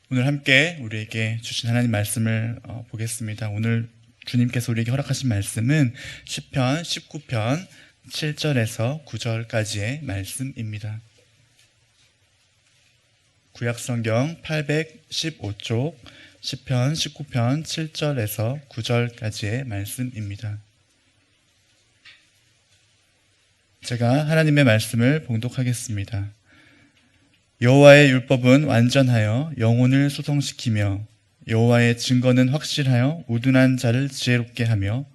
오늘 함께 우리에게 주신 하나님 말씀을 보겠습니다. 오늘 주님께서 우리에게 허락하신 말씀은 시편 19편 7절에서 9절까지의 말씀입니다. 구약성경 815쪽 시편 19편 7절에서 9절까지의 말씀입니다. 제가 하나님의 말씀을 봉독하겠습니다. 여호와의 율법은 완전하여 영혼을 소성시키며 여호와의 증거는 확실하여 우둔한 자를 지혜롭게 하며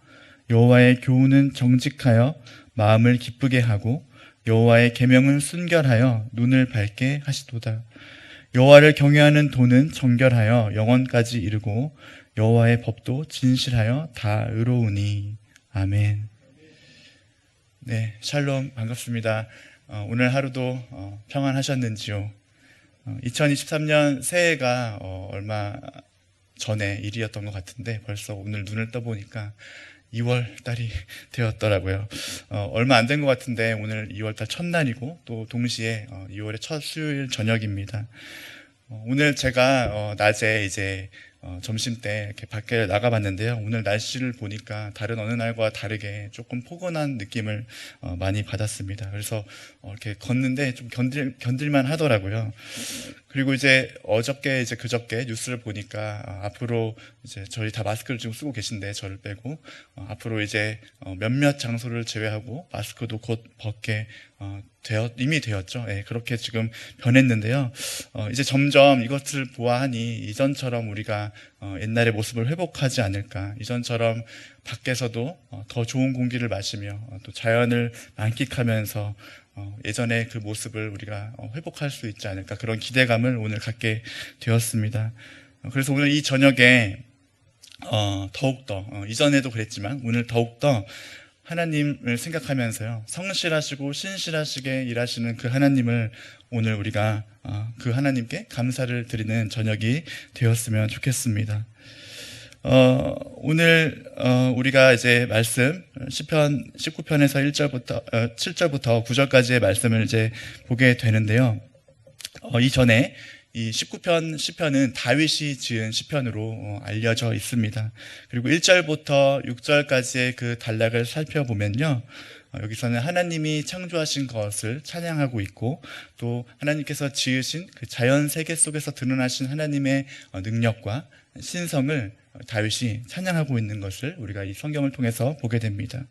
여호와의 교훈은 정직하여 마음을 기쁘게 하고 여호와의 계명은 순결하여 눈을 밝게 하시도다. 여호와를 경외하는 도는 정결하여 영원까지 이르고 여호와의 법도 진실하여 다 의로우니. 아멘. 네, 샬롬, 반갑습니다. 오늘 하루도 평안하셨는지요? 2023년 새해가 얼마 전에 일이었던 것 같은데 벌써 오늘 눈을 떠보니까 2월 달이 되었더라고요. 얼마 안 된 것 같은데 오늘 2월 달 첫날이고 또 동시에 2월의 첫 수요일 저녁입니다. 오늘 제가 낮에 이제 점심 때 이렇게 밖에 나가봤는데요. 오늘 날씨를 보니까 다른 어느 날과 다르게 조금 포근한 느낌을 많이 받았습니다. 그래서 이렇게 걷는데 좀 견딜만 하더라고요. 그리고 이제 어저께 이제 그저께 뉴스를 보니까 앞으로 이제 저희 다 마스크를 지금 쓰고 계신데 저를 빼고 앞으로 이제 몇몇 장소를 제외하고 마스크도 곧 벗게 이미 되었죠. 예, 그렇게 지금 변했는데요. 이제 점점 이것을 보아하니 이전처럼 우리가 옛날의 모습을 회복하지 않을까. 이전처럼 밖에서도 더 좋은 공기를 마시며 또 자연을 만끽하면서 예전의 그 모습을 우리가 회복할 수 있지 않을까. 그런 기대감을 오늘 갖게 되었습니다. 그래서 오늘 이 저녁에 더욱더 이전에도 그랬지만 오늘 더욱더 하나님을 생각하면서요, 성실하시고 신실하시게 일하시는 그 하나님을 오늘 우리가 그 하나님께 감사를 드리는 저녁이 되었으면 좋겠습니다. 오늘 우리가 이제 말씀 시편 19편에서 1절부터 7절부터 9절까지의 말씀을 이제 보게 되는데요. 이전에 이 19편 시편은 다윗이 지은 시편으로 알려져 있습니다. 그리고 1절부터 6절까지의 그 단락을 살펴보면요, 여기서는 하나님이 창조하신 것을 찬양하고 있고 또 하나님께서 지으신 그 자연 세계 속에서 드러나신 하나님의 능력과 신성을 다윗이 찬양하고 있는 것을 우리가 이 성경을 통해서 보게 됩니다.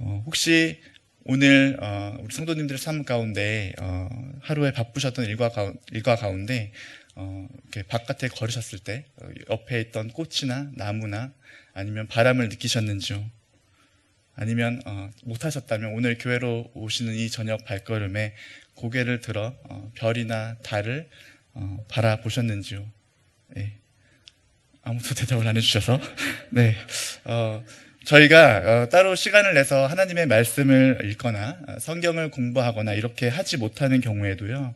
혹시 오늘 우리 성도님들 삶 가운데 하루에 바쁘셨던 일과 가운데 이렇게 바깥에 걸으셨을 때 옆에 있던 꽃이나 나무나 아니면 바람을 느끼셨는지요? 아니면 못하셨다면 오늘 교회로 오시는 이 저녁 발걸음에 고개를 들어 별이나 달을 바라보셨는지요? 네. 아무도 대답을 안 해주셔서 네. 저희가 따로 시간을 내서 하나님의 말씀을 읽거나 성경을 공부하거나 이렇게 하지 못하는 경우에도요,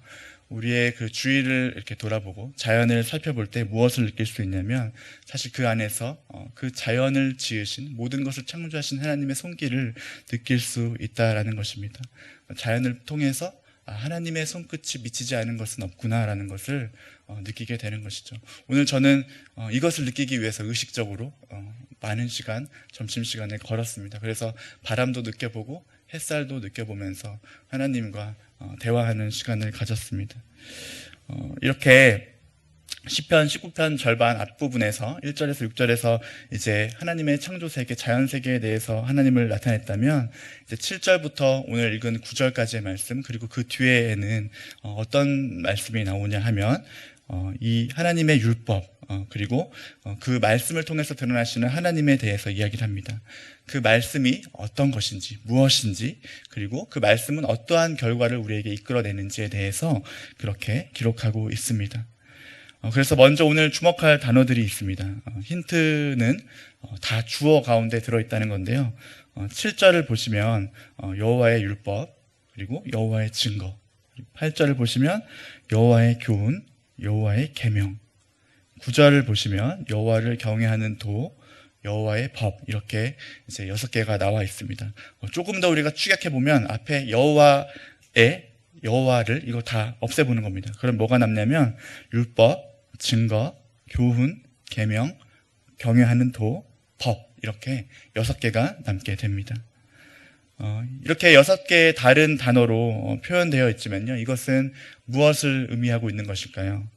우리의 그 주위를 이렇게 돌아보고 자연을 살펴볼 때 무엇을 느낄 수 있냐면 사실 그 안에서 그 자연을 지으신 모든 것을 창조하신 하나님의 손길을 느낄 수 있다라는 것입니다. 자연을 통해서 하나님의 손끝이 미치지 않은 것은 없구나라는 것을 느끼게 되는 것이죠. 오늘 저는 이것을 느끼기 위해서 의식적으로 많은 시간, 점심시간에 걸었습니다. 그래서 바람도 느껴보고 햇살도 느껴보면서 하나님과 대화하는 시간을 가졌습니다. 이렇게 시편 19편 절반 앞부분에서 1절에서 6절에서 이제 하나님의 창조세계, 자연세계에 대해서 하나님을 나타냈다면 이제 7절부터 오늘 읽은 9절까지의 말씀, 그리고 그 뒤에는 어떤 말씀이 나오냐 하면 이 하나님의 율법, 그리고 그 말씀을 통해서 드러나시는 하나님에 대해서 이야기를 합니다. 그 말씀이 어떤 것인지, 무엇인지, 그리고 그 말씀은 어떠한 결과를 우리에게 이끌어내는지에 대해서 그렇게 기록하고 있습니다. 그래서 먼저 오늘 주목할 단어들이 있습니다. 힌트는 다 주어 가운데 들어있다는 건데요. 7절을 보시면 여호와의 율법, 그리고 여호와의 증거, 8절을 보시면 여호와의 교훈, 여호와의 계명, 9절을 보시면 여호와를 경외하는 도, 여호와의 법, 이렇게 이제 6개가 나와 있습니다. 조금 더 우리가 축약해 보면 앞에 여호와를 이거 다 없애보는 겁니다. 그럼 뭐가 남냐면 율법, 증거, 교훈, 계명, 경외하는 도, 법 이렇게 6개가 남게 됩니다. 이렇게 6개의 다른 단어로 표현되어 있지만요. 이것은 무엇을 의미하고 있는 것일까요?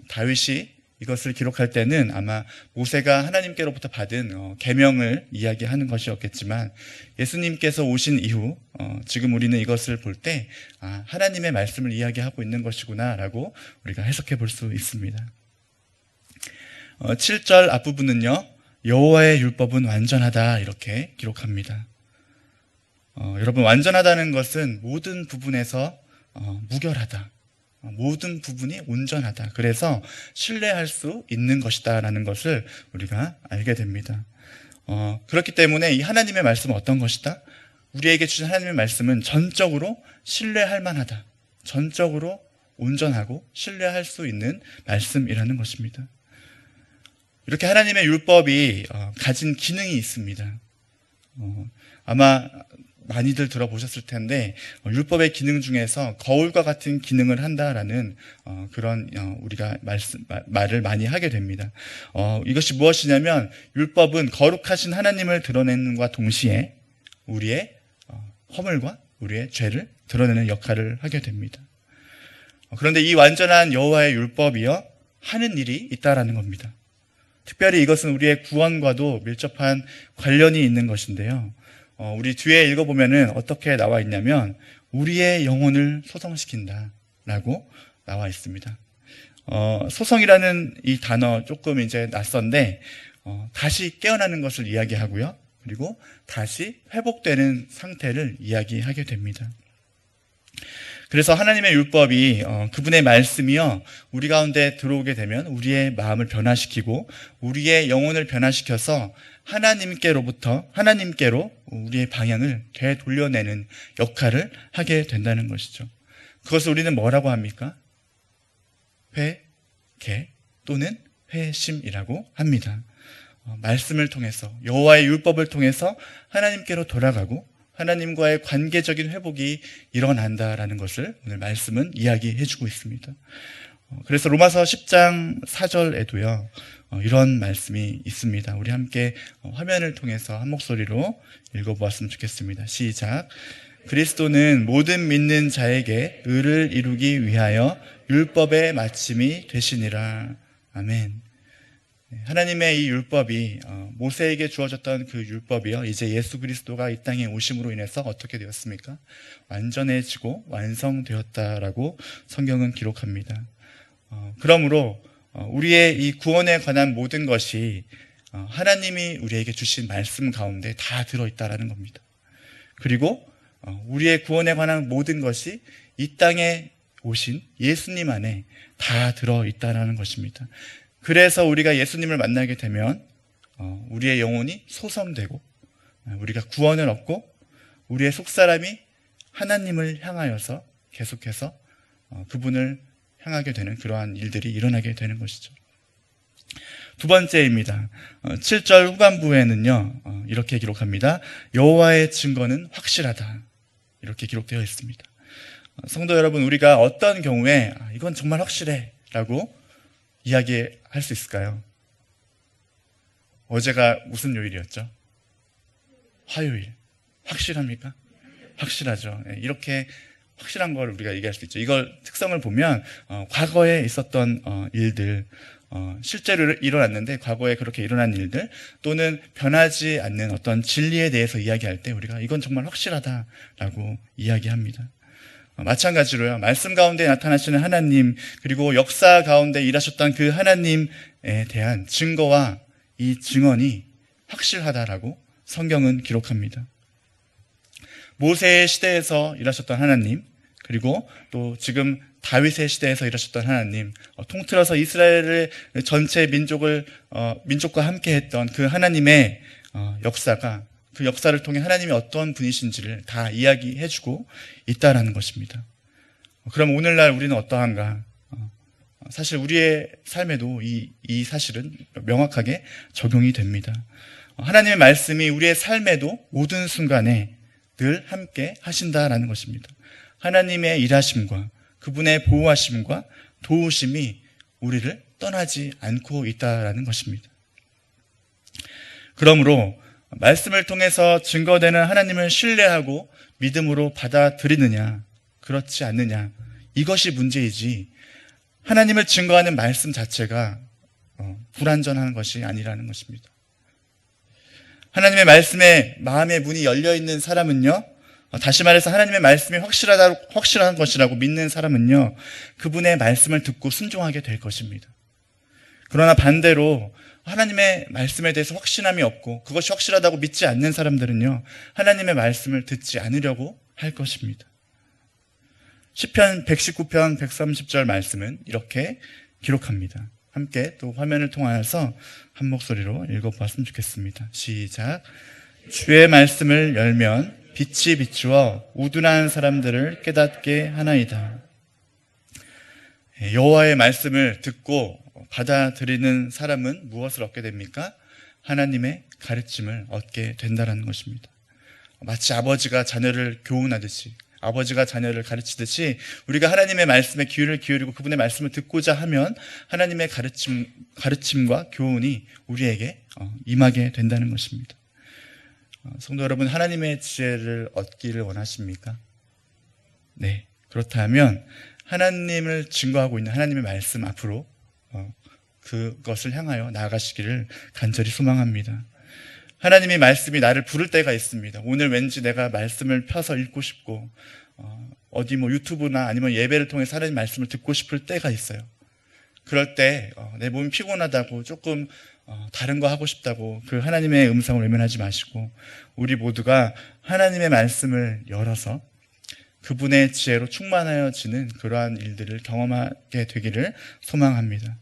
다윗이 이것을 기록할 때는 아마 모세가 하나님께로부터 받은 계명을 이야기하는 것이었겠지만 예수님께서 오신 이후 지금 우리는 이것을 볼 때 하나님의 말씀을 이야기하고 있는 것이구나 라고 우리가 해석해 볼 수 있습니다. 7절 앞부분은요. 여호와의 율법은 완전하다 이렇게 기록합니다. 여러분, 완전하다는 것은 모든 부분에서 무결하다, 모든 부분이 온전하다, 그래서 신뢰할 수 있는 것이다 라는 것을 우리가 알게 됩니다. 그렇기 때문에 이 하나님의 말씀은 어떤 것이다? 우리에게 주신 하나님의 말씀은 전적으로 신뢰할 만하다, 전적으로 온전하고 신뢰할 수 있는 말씀이라는 것입니다. 이렇게 하나님의 율법이 가진 기능이 있습니다. 아마 많이들 들어보셨을 텐데 율법의 기능 중에서 거울과 같은 기능을 한다라는 그런 우리가 말을 많이 하게 됩니다. 이것이 무엇이냐면 율법은 거룩하신 하나님을 드러내는과 동시에 우리의 허물과 우리의 죄를 드러내는 역할을 하게 됩니다. 그런데 이 완전한 여호와의 율법이요 하는 일이 있다라는 겁니다. 특별히 이것은 우리의 구원과도 밀접한 관련이 있는 것인데요. 우리 뒤에 읽어보면은 어떻게 나와 있냐면 우리의 영혼을 소성시킨다라고 나와 있습니다. 소성이라는 이 단어 조금 이제 낯선데 다시 깨어나는 것을 이야기하고요. 그리고 다시 회복되는 상태를 이야기하게 됩니다. 그래서 하나님의 율법이 그분의 말씀이요 우리 가운데 들어오게 되면 우리의 마음을 변화시키고 우리의 영혼을 변화시켜서 하나님께로 우리의 방향을 되돌려내는 역할을 하게 된다는 것이죠. 그것을 우리는 뭐라고 합니까? 회개 또는 회심이라고 합니다. 말씀을 통해서 여호와의 율법을 통해서 하나님께로 돌아가고 하나님과의 관계적인 회복이 일어난다라는 것을 오늘 말씀은 이야기해주고 있습니다. 그래서 로마서 10장 4절에도요 이런 말씀이 있습니다. 우리 함께 화면을 통해서 한 목소리로 읽어보았으면 좋겠습니다. 시작. 그리스도는 모든 믿는 자에게 의를 이루기 위하여 율법의 마침이 되시니라. 아멘. 하나님의 이 율법이 모세에게 주어졌던 그 율법이요 이제 예수 그리스도가 이 땅에 오심으로 인해서 어떻게 되었습니까? 완전해지고 완성되었다라고 성경은 기록합니다. 그러므로 우리의 이 구원에 관한 모든 것이 하나님이 우리에게 주신 말씀 가운데 다 들어있다라는 겁니다. 그리고 우리의 구원에 관한 모든 것이 이 땅에 오신 예수님 안에 다 들어있다라는 것입니다. 그래서 우리가 예수님을 만나게 되면 우리의 영혼이 소성되고 우리가 구원을 얻고 우리의 속사람이 하나님을 향하여서 계속해서 그분을 향하게 되는 그러한 일들이 일어나게 되는 것이죠. 두 번째입니다. 7절 후반부에는요 이렇게 기록합니다. 여호와의 증거는 확실하다 이렇게 기록되어 있습니다. 성도 여러분, 우리가 어떤 경우에 이건 정말 확실해 라고 이야기할 수 있을까요? 어제가 무슨 요일이었죠? 화요일. 확실합니까? 확실하죠. 이렇게 확실한 걸 우리가 얘기할 수 있죠. 이걸 특성을 보면 과거에 있었던 일들, 실제로 일어났는데 과거에 그렇게 일어난 일들 또는 변하지 않는 어떤 진리에 대해서 이야기할 때 우리가 이건 정말 확실하다라고 이야기합니다. 마찬가지로요, 말씀 가운데 나타나시는 하나님, 그리고 역사 가운데 일하셨던 그 하나님에 대한 증거와 이 증언이 확실하다라고 성경은 기록합니다. 모세의 시대에서 일하셨던 하나님, 그리고 또 지금 다윗의 시대에서 일하셨던 하나님, 통틀어서 이스라엘의 전체 민족과 함께 했던 그 하나님의 역사가, 그 역사를 통해 하나님이 어떤 분이신지를 다 이야기해주고 있다라는 것입니다. 그럼 오늘날 우리는 어떠한가? 사실 우리의 삶에도 이 사실은 명확하게 적용이 됩니다. 하나님의 말씀이 우리의 삶에도 모든 순간에 늘 함께 하신다라는 것입니다. 하나님의 일하심과 그분의 보호하심과 도우심이 우리를 떠나지 않고 있다라는 것입니다. 그러므로 말씀을 통해서 증거되는 하나님을 신뢰하고 믿음으로 받아들이느냐, 그렇지 않느냐, 이것이 문제이지 하나님을 증거하는 말씀 자체가 불완전한 것이 아니라는 것입니다. 하나님의 말씀에 마음의 문이 열려있는 사람은요, 다시 말해서 하나님의 말씀이 확실한 것이라고 믿는 사람은요, 그분의 말씀을 듣고 순종하게 될 것입니다. 그러나 반대로 하나님의 말씀에 대해서 확신함이 없고 그것이 확실하다고 믿지 않는 사람들은요, 하나님의 말씀을 듣지 않으려고 할 것입니다. 시편 119편 130절 말씀은 이렇게 기록합니다. 함께 또 화면을 통하여서 한 목소리로 읽어보았으면 좋겠습니다. 시작. 주의 말씀을 열면 빛이 비추어 우둔한 사람들을 깨닫게 하나이다. 여호와의 말씀을 듣고 받아들이는 사람은 무엇을 얻게 됩니까? 하나님의 가르침을 얻게 된다는 것입니다. 마치 아버지가 자녀를 교훈하듯이, 아버지가 자녀를 가르치듯이 우리가 하나님의 말씀에 귀를 기울이고 그분의 말씀을 듣고자 하면 하나님의 가르침과 교훈이 우리에게 임하게 된다는 것입니다. 성도 여러분, 하나님의 지혜를 얻기를 원하십니까? 네, 그렇다면 하나님을 증거하고 있는 하나님의 말씀 앞으로 그것을 향하여 나아가시기를 간절히 소망합니다. 하나님의 말씀이 나를 부를 때가 있습니다. 오늘 왠지 내가 말씀을 펴서 읽고 싶고 어디 유튜브나 아니면 예배를 통해서 하나님의 말씀을 듣고 싶을 때가 있어요. 그럴 때 내 몸이 피곤하다고 조금 다른 거 하고 싶다고 그 하나님의 음성을 외면하지 마시고 우리 모두가 하나님의 말씀을 열어서 그분의 지혜로 충만하여지는 그러한 일들을 경험하게 되기를 소망합니다.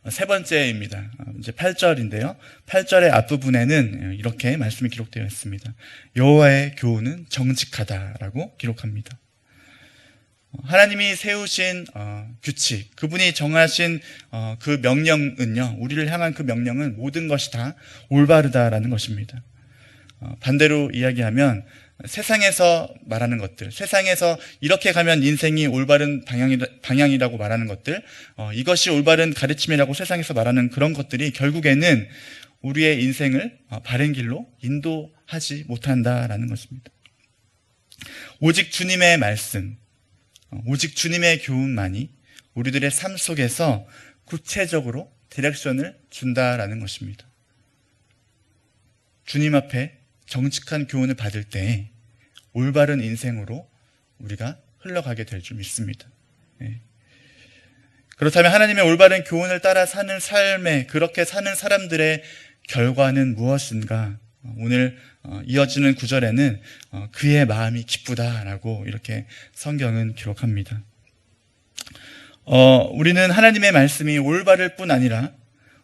세 번째입니다. 이제 8절인데요. 8절의 앞부분에는 이렇게 말씀이 기록되어 있습니다. 여호와의 교훈은 정직하다라고 기록합니다. 하나님이 세우신 규칙, 그분이 정하신 그 명령은요, 우리를 향한 그 명령은 모든 것이 다 올바르다라는 것입니다. 반대로 이야기하면 세상에서 말하는 것들, 세상에서 이렇게 가면 인생이 올바른 방향이라고 말하는 것들, 이것이 올바른 가르침이라고 세상에서 말하는 그런 것들이 결국에는 우리의 인생을 바른 길로 인도하지 못한다라는 것입니다. 오직 주님의 말씀, 오직 주님의 교훈만이 우리들의 삶 속에서 구체적으로 디렉션을 준다라는 것입니다. 주님 앞에 정직한 교훈을 받을 때 올바른 인생으로 우리가 흘러가게 될 줄 믿습니다. 그렇다면 하나님의 올바른 교훈을 따라 사는 삶에 그렇게 사는 사람들의 결과는 무엇인가? 오늘 이어지는 구절에는 그의 마음이 기쁘다라고 이렇게 성경은 기록합니다. 우리는 하나님의 말씀이 올바를 뿐 아니라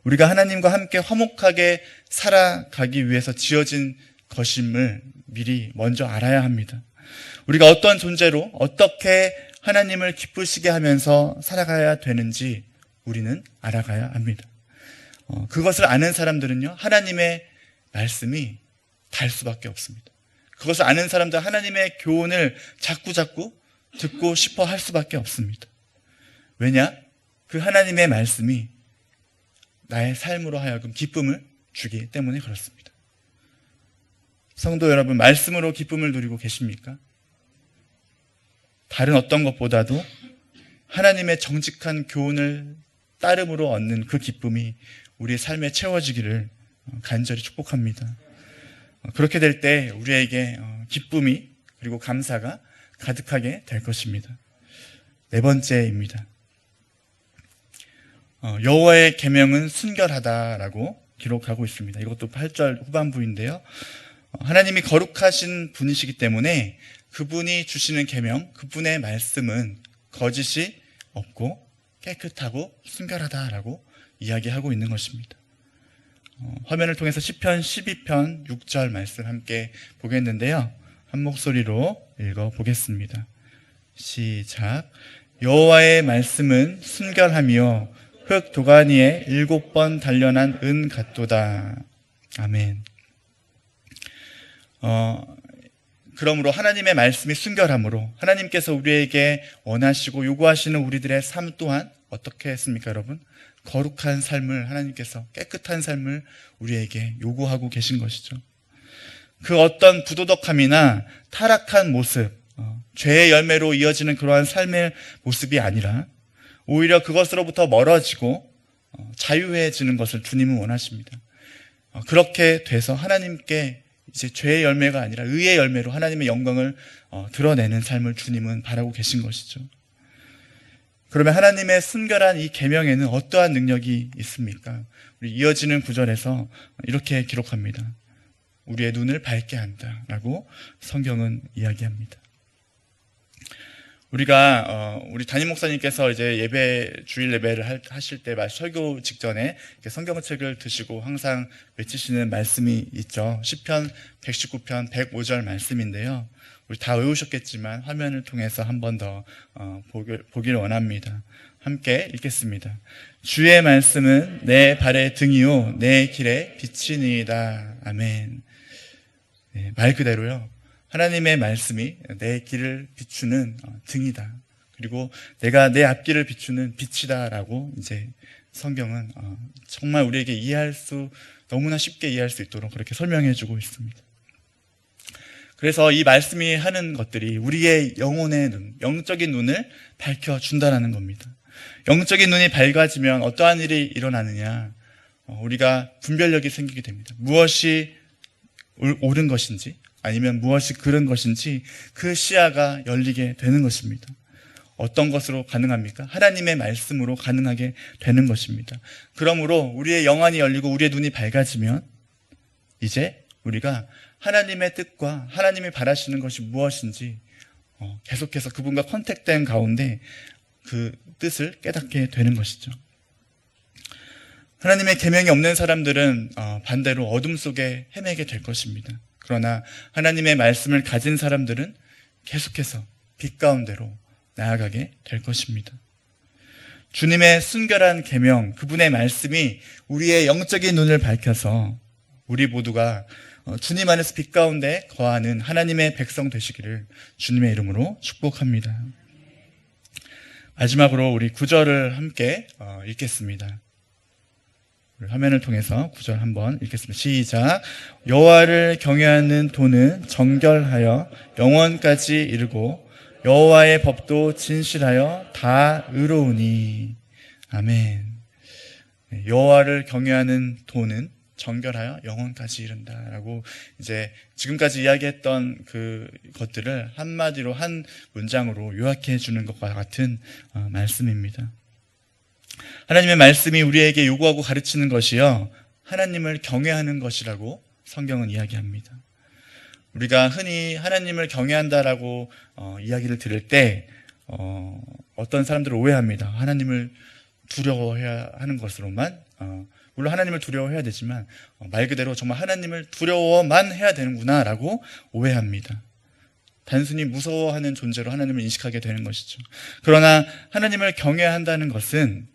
우리가 하나님과 함께 화목하게 살아가기 위해서 지어진 것임을 미리 먼저 알아야 합니다. 우리가 어떤 존재로 어떻게 하나님을 기쁘시게 하면서 살아가야 되는지 우리는 알아가야 합니다. 그것을 아는 사람들은요, 하나님의 말씀이 달 수밖에 없습니다. 그것을 아는 사람들은 하나님의 교훈을 자꾸 듣고 싶어 할 수밖에 없습니다. 왜냐? 그 하나님의 말씀이 나의 삶으로 하여금 기쁨을 주기 때문에 그렇습니다. 성도 여러분, 말씀으로 기쁨을 누리고 계십니까? 다른 어떤 것보다도 하나님의 정직한 교훈을 따름으로 얻는 그 기쁨이 우리의 삶에 채워지기를 간절히 축복합니다. 그렇게 될 때 우리에게 기쁨이 그리고 감사가 가득하게 될 것입니다. 네 번째입니다. 여호와의 계명은 순결하다라고 기록하고 있습니다. 이것도 8절 후반부인데요. 하나님이 거룩하신 분이시기 때문에 그분이 주시는 계명, 그분의 말씀은 거짓이 없고 깨끗하고 순결하다라고 이야기하고 있는 것입니다. 화면을 통해서 시편 12편 6절 말씀 함께 보겠는데요. 한 목소리로 읽어보겠습니다. 시작. 여호와의 말씀은 순결하며 흙 도가니에 7번 단련한 은 같도다. 아멘. 그러므로 하나님의 말씀이 순결함으로 하나님께서 우리에게 원하시고 요구하시는 우리들의 삶 또한 어떻게 했습니까, 여러분? 거룩한 삶을 하나님께서 깨끗한 삶을 우리에게 요구하고 계신 것이죠. 그 어떤 부도덕함이나 타락한 모습, 죄의 열매로 이어지는 그러한 삶의 모습이 아니라 오히려 그것으로부터 멀어지고 자유해지는 것을 주님은 원하십니다. 그렇게 돼서 하나님께 이제 죄의 열매가 아니라 의의 열매로 하나님의 영광을 드러내는 삶을 주님은 바라고 계신 것이죠. 그러면 하나님의 순결한 이 계명에는 어떠한 능력이 있습니까? 우리 이어지는 구절에서 이렇게 기록합니다. 우리의 눈을 밝게 한다라고 성경은 이야기합니다. 우리 담임 목사님께서 이제 주일 예배를 하실 때 설교 직전에 성경책을 드시고 항상 외치시는 말씀이 있죠. 시편 119편 105절 말씀인데요. 우리 다 외우셨겠지만 화면을 통해서 한 번 더 보기를 원합니다. 함께 읽겠습니다. 주의 말씀은 내 발의 등이요 내 길의 빛이니이다. 아멘. 네, 말 그대로요. 하나님의 말씀이 내 길을 비추는 등이다. 그리고 내가 내 앞길을 비추는 빛이다라고 이제 성경은 정말 우리에게 너무나 쉽게 이해할 수 있도록 그렇게 설명해 주고 있습니다. 그래서 이 말씀이 하는 것들이 우리의 영혼의 눈, 영적인 눈을 밝혀준다는 겁니다. 영적인 눈이 밝아지면 어떠한 일이 일어나느냐? 우리가 분별력이 생기게 됩니다. 무엇이 옳은 것인지 아니면 무엇이 그른 것인지 그 시야가 열리게 되는 것입니다. 어떤 것으로 가능합니까? 하나님의 말씀으로 가능하게 되는 것입니다. 그러므로 우리의 영안이 열리고 우리의 눈이 밝아지면 이제 우리가 하나님의 뜻과 하나님이 바라시는 것이 무엇인지 계속해서 그분과 컨택된 가운데 그 뜻을 깨닫게 되는 것이죠. 하나님의 계명이 없는 사람들은 반대로 어둠 속에 헤매게 될 것입니다. 그러나 하나님의 말씀을 가진 사람들은 계속해서 빛 가운데로 나아가게 될 것입니다. 주님의 순결한 계명, 그분의 말씀이 우리의 영적인 눈을 밝혀서 우리 모두가 주님 안에서 빛 가운데 거하는 하나님의 백성 되시기를 주님의 이름으로 축복합니다. 마지막으로 우리 9절을 함께 읽겠습니다. 화면을 통해서 9절 한번 읽겠습니다. 시작. 여호와를 경외하는 도는 정결하여 영원까지 이르고 여호와의 법도 진실하여 다 의로우니. 아멘. 여호와를 경외하는 도는 정결하여 영원까지 이른다라고 이제 지금까지 이야기했던 그 것들을 한마디로 한 문장으로 요약해 주는 것과 같은 말씀입니다. 하나님의 말씀이 우리에게 요구하고 가르치는 것이요 하나님을 경외하는 것이라고 성경은 이야기합니다. 우리가 흔히 하나님을 경외한다라고 이야기를 들을 때 어떤 사람들은 오해합니다. 하나님을 두려워해야 하는 것으로만 물론 하나님을 두려워해야 되지만 말 그대로 정말 하나님을 두려워만 해야 되는구나 라고 오해합니다. 단순히 무서워하는 존재로 하나님을 인식하게 되는 것이죠. 그러나 하나님을 경외한다는 것은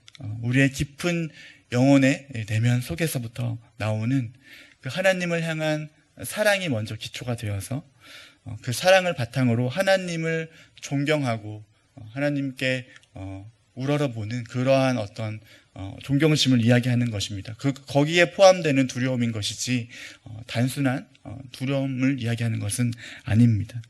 우리의 깊은 영혼의 내면 속에서부터 나오는 그 하나님을 향한 사랑이 먼저 기초가 되어서 그 사랑을 바탕으로 하나님을 존경하고 하나님께 우러러보는 그러한 어떤 존경심을 이야기하는 것입니다. 거기에 포함되는 두려움인 것이지 단순한 두려움을 이야기하는 것은 아닙니다.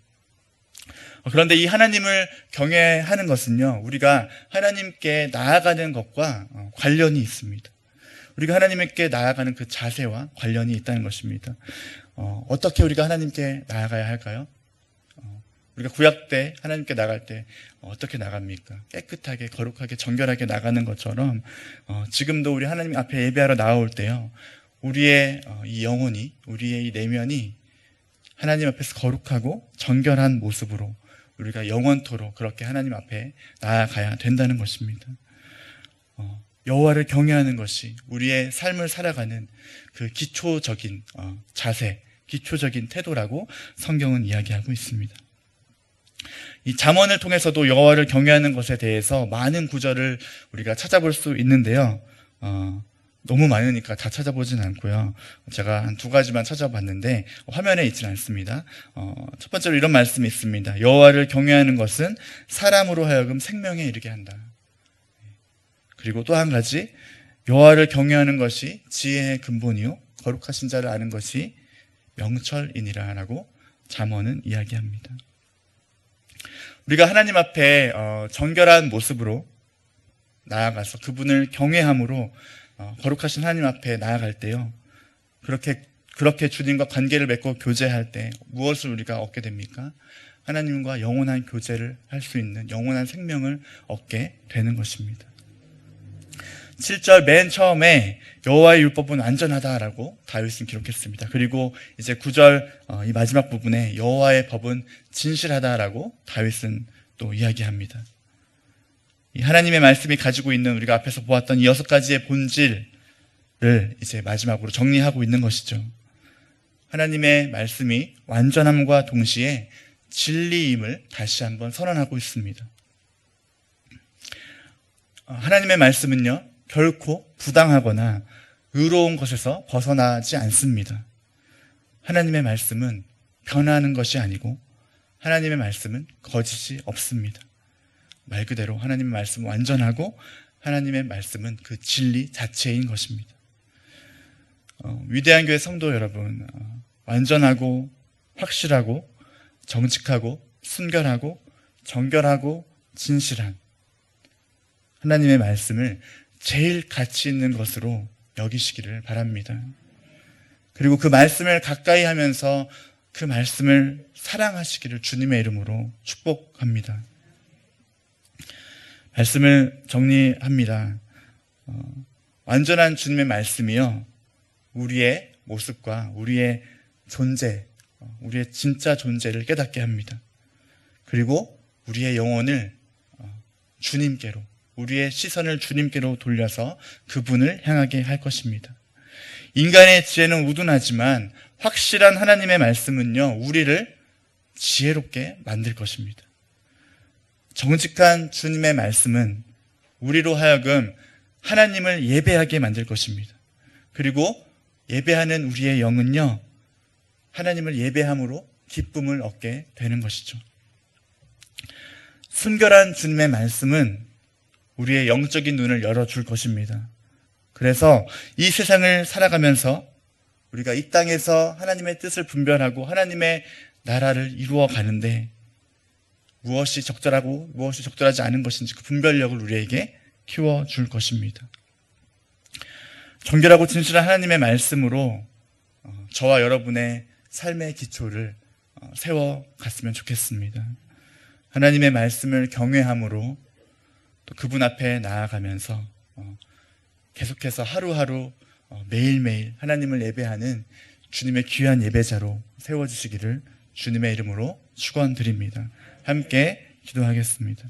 그런데 이 하나님을 경외하는 것은요, 우리가 하나님께 나아가는 것과 관련이 있습니다. 우리가 하나님께 나아가는 그 자세와 관련이 있다는 것입니다. 어떻게 우리가 하나님께 나아가야 할까요? 우리가 구약 때 하나님께 나갈 때 어떻게 나갑니까? 깨끗하게 거룩하게 정결하게 나가는 것처럼 지금도 우리 하나님 앞에 예배하러 나올 때요, 우리의 이 영혼이, 우리의 이 내면이 하나님 앞에서 거룩하고 정결한 모습으로 우리가 영원토록 그렇게 하나님 앞에 나아가야 된다는 것입니다. 여호와를 경외하는 것이 우리의 삶을 살아가는 그 기초적인 자세, 기초적인 태도라고 성경은 이야기하고 있습니다. 이 잠언을 통해서도 여호와를 경외하는 것에 대해서 많은 구절을 우리가 찾아볼 수 있는데요. 너무 많으니까 다 찾아보진 않고요. 제가 한 두 가지만 찾아봤는데 화면에 있지는 않습니다. 첫 번째로 이런 말씀이 있습니다. 여호와를 경외하는 것은 사람으로 하여금 생명에 이르게 한다. 그리고 또 한 가지, 여호와를 경외하는 것이 지혜의 근본이요 거룩하신 자를 아는 것이 명철이니라라고 잠언은 이야기합니다. 우리가 하나님 앞에 정결한 모습으로 나아가서 그분을 경외함으로 거룩하신 하나님 앞에 나아갈 때요, 그렇게 주님과 관계를 맺고 교제할 때 무엇을 우리가 얻게 됩니까? 하나님과 영원한 교제를 할 수 있는 영원한 생명을 얻게 되는 것입니다. 7절 맨 처음에 여호와의 율법은 완전하다라고 다윗은 기록했습니다. 그리고 이제 9절 이 마지막 부분에 여호와의 법은 진실하다라고 다윗은 또 이야기합니다. 이 하나님의 말씀이 가지고 있는 우리가 앞에서 보았던 이 6가지의 본질을 이제 마지막으로 정리하고 있는 것이죠. 하나님의 말씀이 완전함과 동시에 진리임을 다시 한번 선언하고 있습니다. 하나님의 말씀은요, 결코 부당하거나 의로운 것에서 벗어나지 않습니다. 하나님의 말씀은 변하는 것이 아니고 하나님의 말씀은 거짓이 없습니다. 말 그대로 하나님의 말씀은 완전하고 하나님의 말씀은 그 진리 자체인 것입니다. 위대한 교회 성도 여러분, 완전하고 확실하고 정직하고 순결하고 정결하고 진실한 하나님의 말씀을 제일 가치 있는 것으로 여기시기를 바랍니다. 그리고 그 말씀을 가까이 하면서 그 말씀을 사랑하시기를 주님의 이름으로 축복합니다. 말씀을 정리합니다. 완전한 주님의 말씀이요, 우리의 모습과 우리의 존재, 우리의 진짜 존재를 깨닫게 합니다. 그리고 우리의 영혼을 주님께로, 우리의 시선을 주님께로 돌려서 그분을 향하게 할 것입니다. 인간의 지혜는 우둔하지만 확실한 하나님의 말씀은요, 우리를 지혜롭게 만들 것입니다. 정직한 주님의 말씀은 우리로 하여금 하나님을 예배하게 만들 것입니다. 그리고 예배하는 우리의 영은요, 하나님을 예배함으로 기쁨을 얻게 되는 것이죠. 순결한 주님의 말씀은 우리의 영적인 눈을 열어줄 것입니다. 그래서 이 세상을 살아가면서 우리가 이 땅에서 하나님의 뜻을 분별하고 하나님의 나라를 이루어 가는데 무엇이 적절하고 무엇이 적절하지 않은 것인지 그 분별력을 우리에게 키워줄 것입니다. 정결하고 진실한 하나님의 말씀으로 저와 여러분의 삶의 기초를 세워갔으면 좋겠습니다. 하나님의 말씀을 경외함으로 또 그분 앞에 나아가면서 계속해서 하루하루 매일매일 하나님을 예배하는 주님의 귀한 예배자로 세워주시기를 주님의 이름으로 축원드립니다. 함께 기도하겠습니다.